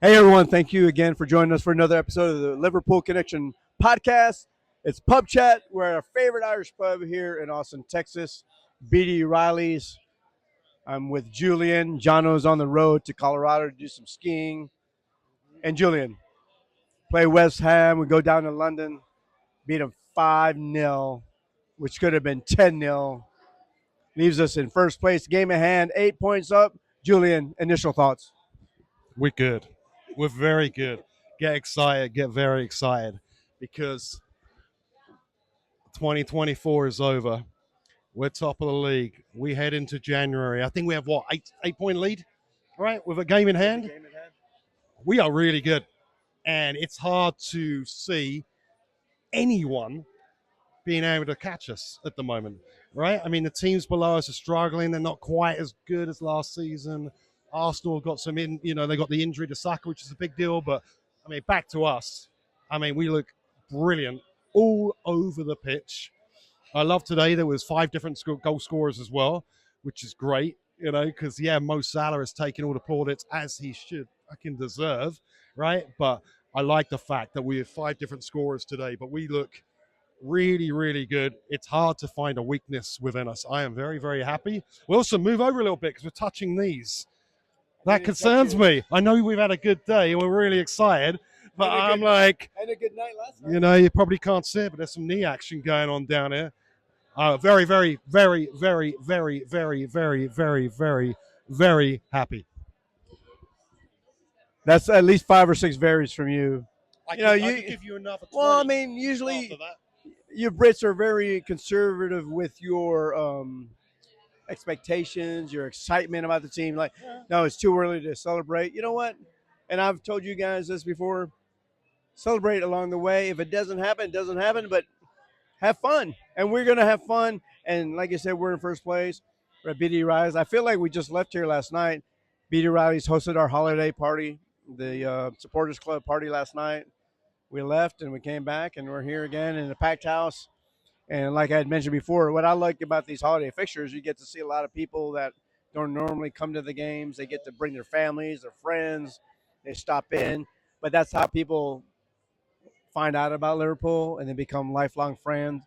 Hey everyone, thank you again for joining us for another episode of the Liverpool Connection podcast. It's Pub Chat. We're at our favorite Irish pub here in Austin, Texas, BD Riley's. I'm with Julian. Jono's on the road to Colorado to do some skiing. And Julian, play West Ham. We go down to London, beat them 5-0, which could have been 10-0. Leaves us in first place. Game at hand, 8 points up. Julian, initial thoughts. We're good. We're very good. Get excited. Get very excited because 2024 is over. We're top of the league. We head into January. I think we have what, eight point lead, right? With a game in hand. We are really good, and it's hard to see anyone being able to catch us at the moment, right? I mean, the teams below us are struggling. They're not quite as good as last season. Arsenal got they got the injury to Saka, which is a big deal. But, I mean, back to us. I mean, we look brilliant all over the pitch. I love today there was 5 different goal scorers as well, which is great, because, Mo Salah has taken all the plaudits as he should fucking deserve, right? But I like the fact that we have 5 different scorers today, but we look really, really good. It's hard to find a weakness within us. I am very, very happy. We also move over a little bit because we're touching knees. That concerns me. I know we've had a good day and we're really excited, but I'm like, and a good night last night. you probably can't see it, but there's some knee action going on down here. Very, very, very, very, very, very, very, very, very, very happy. That's at least 5 or 6 varies from you. I could give you another 20. Well, I mean, usually after that. you Brits are very conservative with your expectations, your excitement about the team. Like, no, it's too early to celebrate. You know what? And I've told you guys this before. Celebrate along the way. If it doesn't happen, it doesn't happen. But have fun, and we're gonna have fun. And like I said, we're in first place. We're at BD Riley's. I feel like we just left here last night. BD Riley's hosted our holiday party, the supporters club party last night. We left and we came back, and we're here again in a packed house. And like I had mentioned before, what I like about these holiday fixtures, you get to see a lot of people that don't normally come to the games. They get to bring their families, their friends. They stop in, but that's how people find out about Liverpool and then become lifelong fans.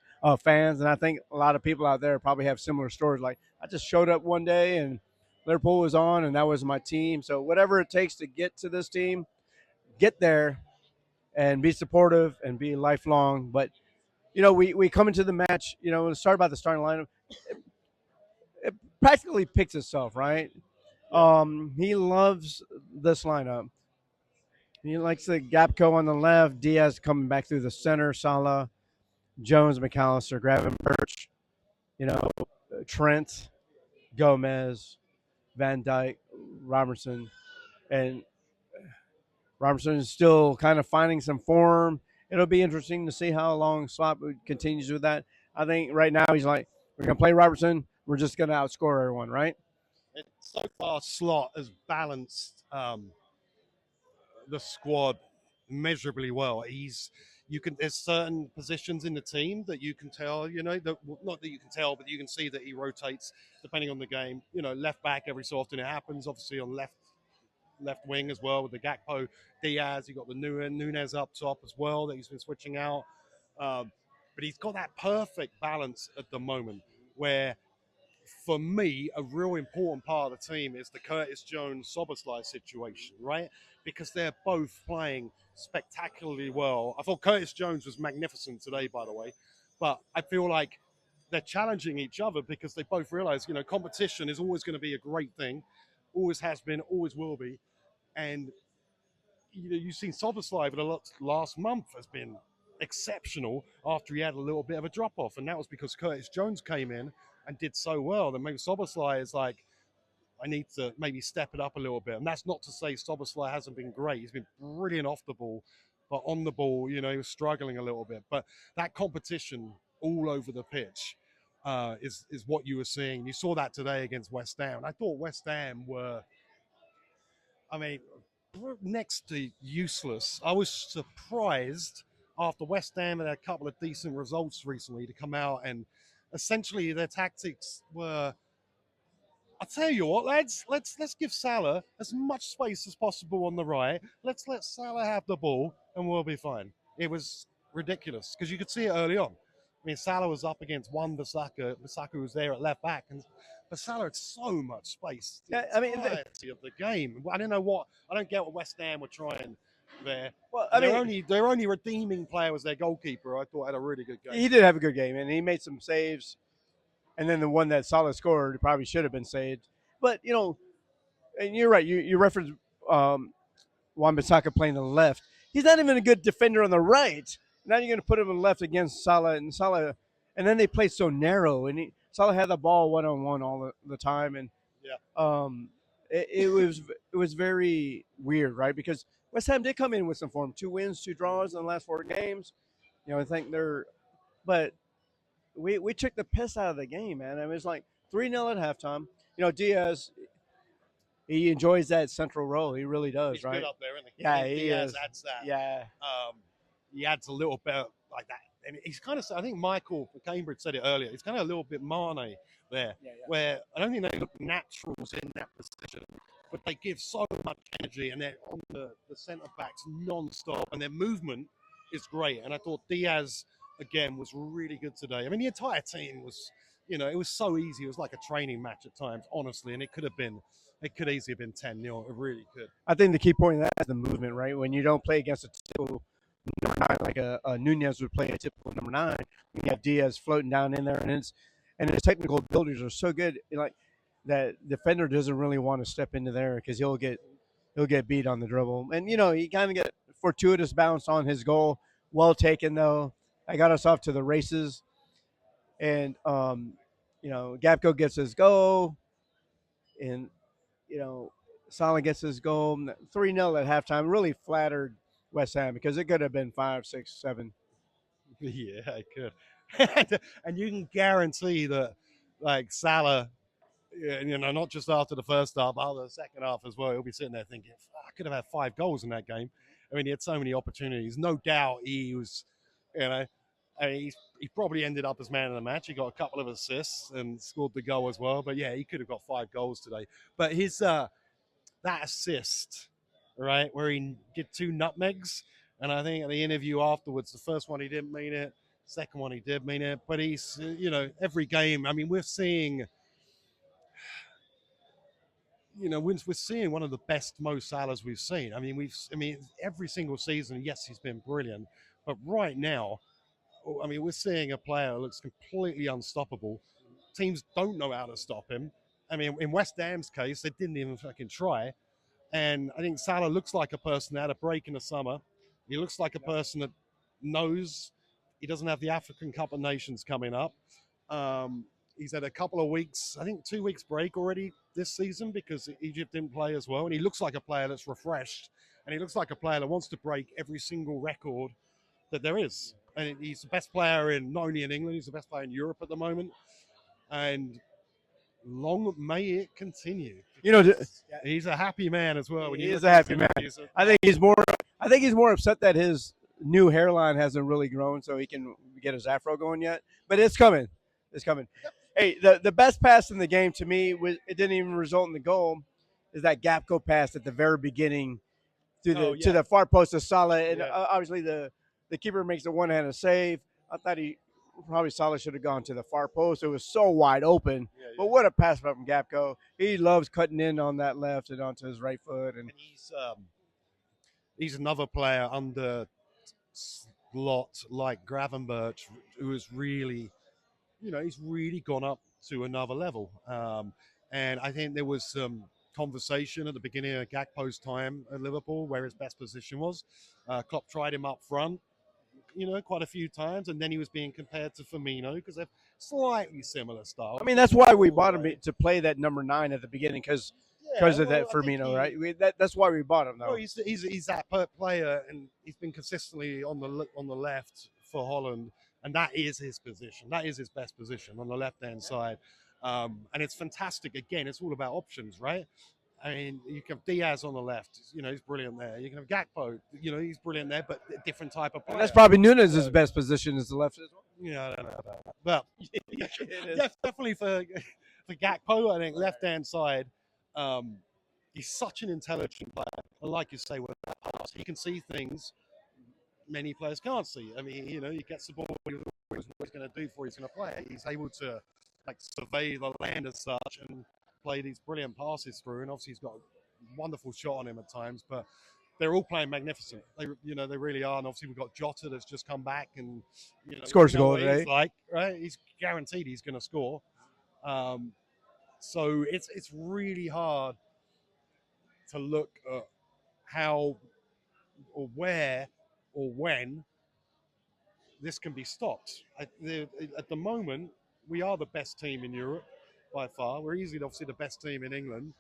And I think a lot of people out there probably have similar stories. Like, I just showed up one day and Liverpool was on, and that was my team. So whatever it takes to get to this team, get there and be supportive and be lifelong. But we come into the match. Let's start about the starting lineup. It practically picks itself, right? He loves this lineup. He likes the Gapco on the left, Diaz coming back through the center, Salah, Jones, McAllister, Gravenberch, you know, Trent, Gomez, Van Dyke, Robertson, and Robertson is still kind of finding some form. It'll be interesting to see how long Slot continues with that. I think right now he's like, we're going to play Robertson. We're just going to outscore everyone, right? So far, Slot has balanced the squad measurably well. There's certain positions in the team that you can tell, not that you can tell, but you can see that he rotates depending on the game. Left back every so often it happens. Obviously on left wing as well with the Gakpo, Diaz. You got the Nunes up top as well that he's been switching out. But he's got that perfect balance at the moment where, for me, a real important part of the team is the Curtis Jones-Soboslai situation, right? Because they're both playing spectacularly well. I thought Curtis Jones was magnificent today, by the way. But I feel like they're challenging each other because they both realize, competition is always going to be a great thing. Always has been, always will be. And, you've seen Soboslai for the last month has been exceptional after he had a little bit of a drop-off. And that was because Curtis Jones came in and did so well. Then maybe Soboslai is like, I need to maybe step it up a little bit. And that's not to say Soboslai hasn't been great. He's been brilliant off the ball, but on the ball, he was struggling a little bit. But that competition all over the pitch is what you were seeing. You saw that today against West Ham. I thought West Ham were, next to useless. I was surprised after West Ham had a couple of decent results recently to come out and essentially their tactics were I tell you what, lads, let's give Salah as much space as possible on the right. Let's let Salah have the ball, and we'll be fine. It was ridiculous because you could see it early on. I mean, Salah was up against one Bissaka. Bissaka was there at left back, and but Salah had so much space the Yeah, I mean, entirety of the game. I don't know what I don't get what West Ham were trying there. well, I And mean, their only redeeming player was their goalkeeper. I thought had a really good game. he did have a good game, and he made some saves. And then the one that Salah scored probably should have been saved. But and you're right. You referenced Wan-Bissaka playing on the left. He's not even a good defender on the right. Now you're going to put him on the left against Salah, and then they play so narrow, and Salah had the ball 1-on-1 all the time, and Yeah. it was very weird, right? Because West Ham did come in with some form, 2 wins, 2 draws in the last 4 games. I think but we took the piss out of the game, man. I mean, it's like 3-0 at halftime. Diaz, he enjoys that central role. He really does, He's right? good up there, isn't he? Yeah, And he Diaz is. adds that. Yeah. He adds a little bit like that. And he's kind of, I think Michael from Cambridge said it earlier, he's kind of a little bit Mane there, where I don't think they look naturals in that position, but they give so much energy and they're on the centre backs non-stop and their movement is great. And I thought Diaz, again, was really good today. I mean, the entire team was, it was so easy. It was like a training match at times, honestly, and it could easily have been 10-0. It really could. I think the key point of that is the movement, right? When you don't play against a typical number 9, like a Nunez would play a typical number 9, you have Diaz floating down in there, and his technical abilities are so good, like that defender doesn't really want to step into there because he'll get beat on the dribble. And he kind of get fortuitous bounce on his goal, well taken though. I got us off to the races, and Gapco gets his goal, and Salah gets his goal. 3-0 at halftime. Really flattered West Ham because it could have been 5, 6, 7. Yeah, it could. And you can guarantee that, like Salah, not just after the first half, but after the second half as well, he'll be sitting there thinking, I could have had 5 goals in that game. I mean, he had so many opportunities. No doubt he was, I mean, he probably ended up as man of the match. He got a couple of assists and scored the goal as well. But yeah, he could have got 5 goals today. But his that assist, right, where he did 2 nutmegs, and I think at the interview afterwards, the first one he didn't mean it, second one he did mean it. But he's, every game. I mean, we're seeing. We're seeing one of the best Mo Salahs we've seen. I mean, every single season, yes, he's been brilliant, but right now, I mean, we're seeing a player that looks completely unstoppable. Teams don't know how to stop him. I mean, in West Ham's case, they didn't even fucking try. And I think Salah looks like a person that had a break in the summer. He looks like a person that knows he doesn't have the African Cup of Nations coming up. He's had a couple of weeks, I think 2 weeks break already this season because Egypt didn't play as well. And he looks like a player that's refreshed. And he looks like a player that wants to break every single record that there is. And he's the best player not only in England, he's the best player in Europe at the moment. And long may it continue. He's a happy man as well. He is a happy man. I think he's more upset that his new hairline hasn't really grown so he can get his afro going yet. But it's coming. It's coming. Yep. Hey, the best pass in the game to me it didn't even result in the goal. Is that Gapco pass at the very beginning to the far post of Salah, and obviously the keeper makes a one-handed save. I thought Salah should have gone to the far post. It was so wide open. But what a pass from Gapco. He loves cutting in on that left and onto his right foot, and he's another player under slot like Gravenberch who is really. He's really gone up to another level. And I think there was some conversation at the beginning of Gakpo's time at Liverpool where his best position was. Klopp tried him up front, quite a few times, and then he was being compared to Firmino because they're slightly similar style. I mean, that's why we bought him to play that number 9 at the beginning because of that Firmino, right? That's why we bought him, though. Well, he's that player, and he's been consistently on the left for Holland. And that is his position. That is his best position on the left-hand side. And it's fantastic. Again, it's all about options, right? I mean, you can have Diaz on the left. He's brilliant there. You can have Gakpo. He's brilliant there, but a different type of player. And that's probably Nunez's best position is the left as well. I don't know about that. But definitely for for Gakpo, I think left hand side, he's such an intelligent player. And like you say, with that pass, he can see things many players can't see. I mean, he gets the ball, what he's going to do for he's going to play it. He's able to like survey the land as such and play these brilliant passes through. And obviously, he's got a wonderful shot on him at times, but they're all playing magnificent. They really are. And obviously, we've got Jota that's just come back and Scores a know goal what he's today. like, right? He's guaranteed he's going to score. So it's really hard to look at how or where or when this can be stopped. At the moment, we are the best team in Europe by far. We're easily, obviously, the best team in England.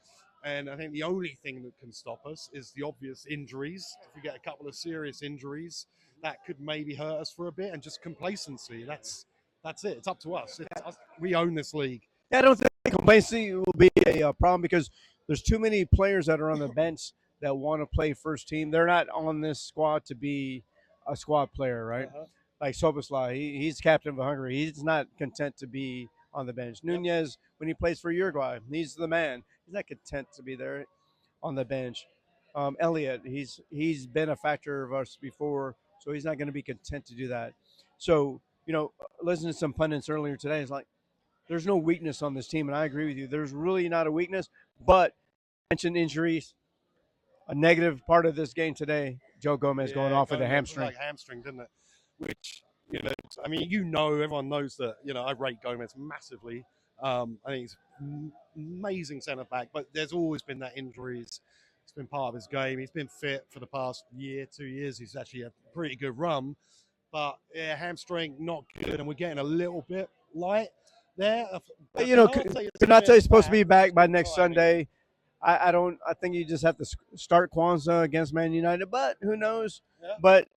And I think the only thing that can stop us is the obvious injuries. If we get a couple of serious injuries, that could maybe hurt us for a bit. And just complacency. That's it. It's up to us. We own this league. Yeah, I don't think complacency will be a problem because there's too many players that are on the bench that want to play first team. They're not on this squad to be a squad player, right? Uh-huh. Like Soboslai, he's captain of Hungary. He's not content to be on the bench. Yep. Nunez, when he plays for Uruguay, he's the man. He's not content to be there on the bench. Elliott, he's been a factor of us before, so he's not going to be content to do that. So, listening to some pundits earlier today, it's like, there's no weakness on this team, and I agree with you. There's really not a weakness, but mentioned injuries. A negative part of this game today, Joe Gomez going off with a hamstring. Like hamstring, didn't it? Which, I mean, everyone knows that, I rate Gomez massively. I think he's amazing centre back, but there's always been that injuries. It's been part of his game. He's been fit for the past year, 2 years. He's actually had a pretty good run, but yeah, hamstring not good, and we're getting a little bit light there. But, Konate is supposed to be back by next Sunday. I think you just have to start Kwanzaa against Man United, but who knows? Yeah. But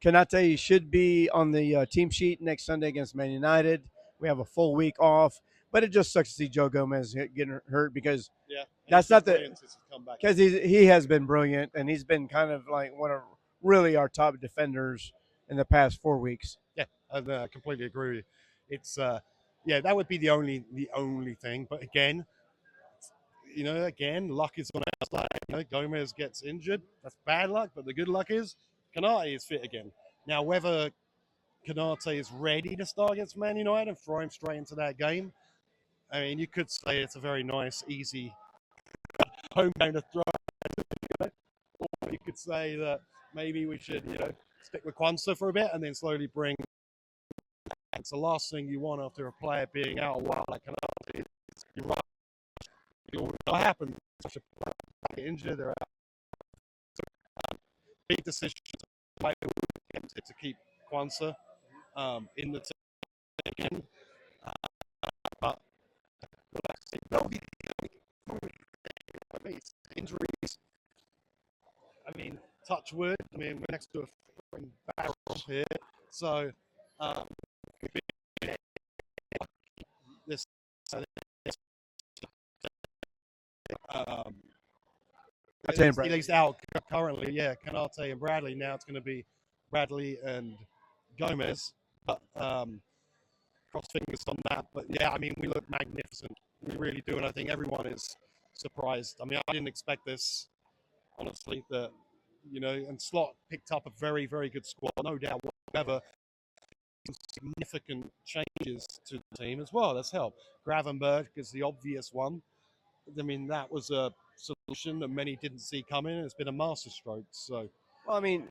Konate should be on the team sheet next Sunday against Man United. We have a full week off, but it just sucks to see Joe Gomez getting hurt because that's not because he has been brilliant and he's been kind of like one of really our top defenders in the past 4 weeks. Yeah, I completely agree with you. It's that would be the only thing. But again, luck is on our side. Gomez gets injured. That's bad luck. But the good luck is Konate is fit again. Now, whether Konate is ready to start against Man United and throw him straight into that game, I mean, you could say it's a very nice, easy home game to throw. Or you could say that maybe we should, stick with Kwanzaa for a bit and then slowly bring. It's the last thing you want after a player being out a while like Konate. You're right. What happened? Injured, they're out. So, big decision to keep Kwanzaa in the team again. But injuries. I mean, touch wood. I mean, we're next to a barrel here, so this. He's out currently. Yeah, Konate and Bradley. Now it's going to be Bradley and Gomez. But cross fingers on that. But yeah, I mean, we look magnificent. We really do, and I think everyone is surprised. I mean, I didn't expect this, honestly. And Slot picked up a very, very good squad, no doubt whatever. Significant changes to the team as well. That's helped. Gravenberg is the obvious one. I mean, that was a solution that many didn't see coming. It's been a masterstroke. So, well, I mean,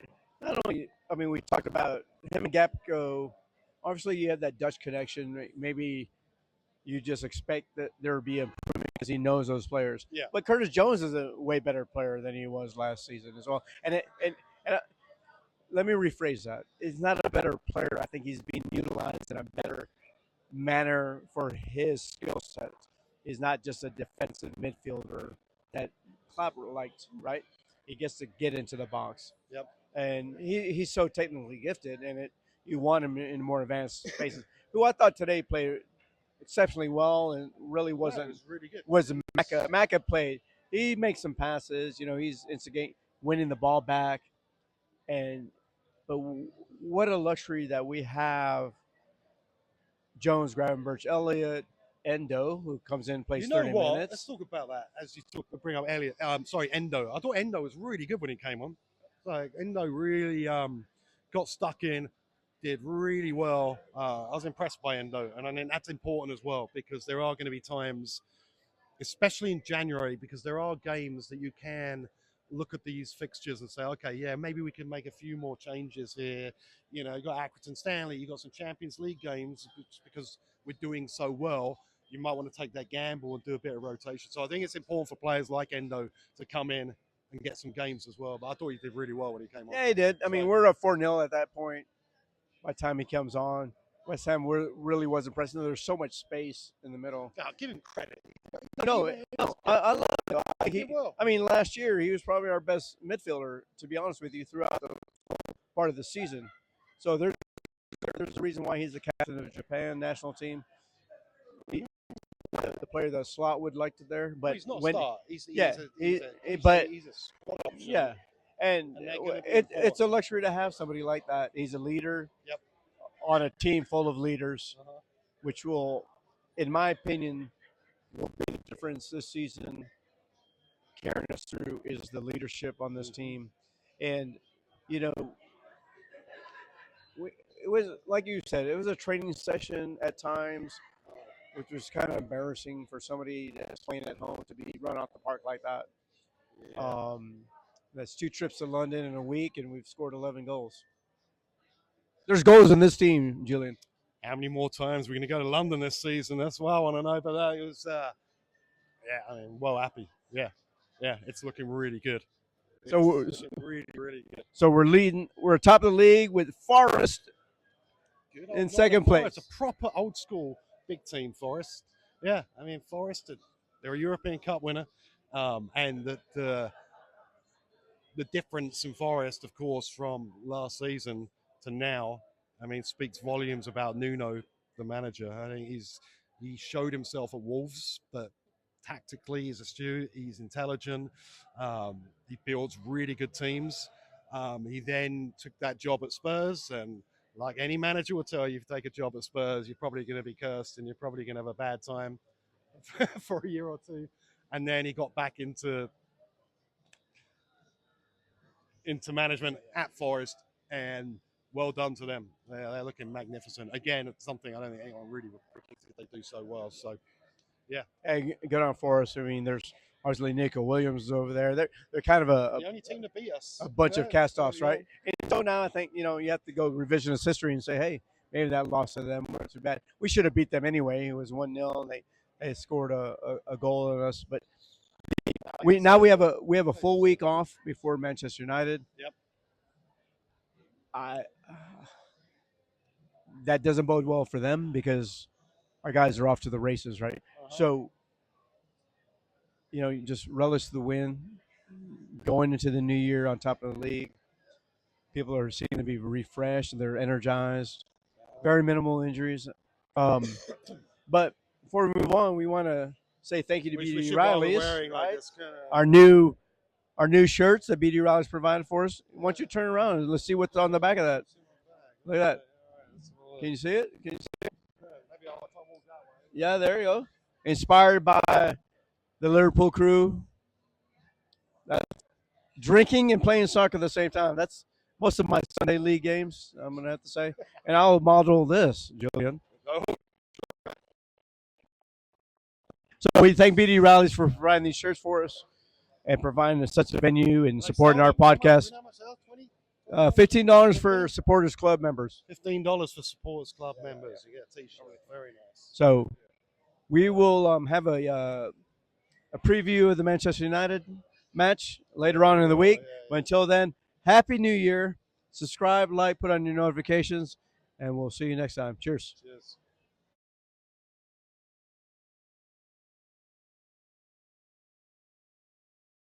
we talked about him and Gapco. Obviously, you have that Dutch connection. Maybe you just expect that there would be improvement because he knows those players. Yeah. But Curtis Jones is a way better player than he was last season as well. And let me rephrase that. He's not a better player. I think he's being utilized in a better manner for his skill set. He's not just a defensive midfielder that Klopp liked, right? He gets to get into the box. Yep. And he's so technically gifted, and you want him in more advanced spaces. Who I thought today played exceptionally well and really wasn't. Was really good. Was Maka. Maka played. He makes some passes. He's instigate winning the ball back, but what a luxury that we have. Jones, Gravenberch, Elliott, Endo, who comes in and plays You know 30 what? Let's minutes. talk about that as you bring up Elliot. Sorry, Endo. I thought Endo was really good when he came on. Like Endo really got stuck in, did really well. I was impressed by Endo, and I mean that's important as well because there are going to be times, especially in January, because there are games that you can look at these fixtures and say, okay, yeah, maybe we can make a few more changes here. You know, you got Accrington Stanley, you got some Champions League games because we're doing so well. You might want to take that gamble and do a bit of rotation. So I think it's important for players like Endo to come in and get some games as well. But I thought he did really well when he came on. Yeah, he did. I mean, So, we're up 4-0 at that point by the time he comes on. West Ham really wasn't pressing. There's so much space in the middle. yeah, give him credit. No, I love him. Well. I mean, last year he was probably our best midfielder, to be honest with you, throughout the part of the season. So there's a reason why he's the captain of the Japan national team. The player that Slot would like to there, but He's not when, a star. He's but he's a squad option. yeah, and And they're gonna be it's a important. luxury to have somebody like that. He's a leader. Yep. On a team full of leaders, Uh-huh. which will, in my opinion, will be the difference this season. Carrying us through is the leadership on this team, and you know, it was like you said, it was a training session at times, which was kind of embarrassing for somebody that's playing at home to be run off the park like that. Yeah. That's 2 trips to London in a week, and we've scored 11 goals. There's goals in this team, Julian. How many more times we're going to go to London this season? That's what I want to know. But it was, yeah, I mean, well happy. Yeah, it's looking really good. So It's looking really, really good. So we're leading. We're top of the league with Forest Good in second place. It's a proper old school big team, Forest. Yeah, I mean, Forest, they're a European Cup winner. And the difference in Forest, of course, from last season to now, I mean, speaks volumes about Nuno, the manager. I think he showed himself at Wolves, but tactically he's astute, he's intelligent, he builds really good teams. He then took that job at Spurs, and like any manager will tell you, if you take a job at Spurs, you're probably going to be cursed and you're probably going to have a bad time for a year or two. And then he got back into management at Forest, and well done to them. They're looking magnificent. Again, it's something I don't think anyone really would predict if they do so well. So, yeah. Hey, good on Forest. I mean, there's obviously Nico Williams over there. They're kind of The only team to beat us. a bunch of cast-offs, right? And so now I think you have to go revisionist history and say, hey, maybe that loss to them wasn't too bad. We should have beat them anyway. It was 1-0, and they scored a goal on us. But we have a full week off before Manchester United. Yep. That doesn't bode well for them because our guys are off to the races, right? Uh-huh. So, you just relish the win, going into the new year on top of the league. People are seeming to be refreshed. They're energized. Very minimal injuries. But before we move on, we want to say thank you to BD Riley's, right? Our new shirts that BD Riley's provided for us. Why don't you turn around and let's see what's on the back of that? Look at that. Can you see it? Yeah, there you go. Inspired by the Liverpool crew. Drinking and playing soccer at the same time. That's most of my Sunday league games, I'm going to have to say. And I'll model this, Julian. So we thank BD Riley's for providing these shirts for us and providing us such a venue and supporting our podcast. $15 for Supporters Club members. $15 for Supporters Club members. You get a T-shirt. Very nice. So we will have a preview of the Manchester United match later on in the week. But until then, Happy New Year. Subscribe, like, put on your notifications, and we'll see you next time. Cheers. Cheers.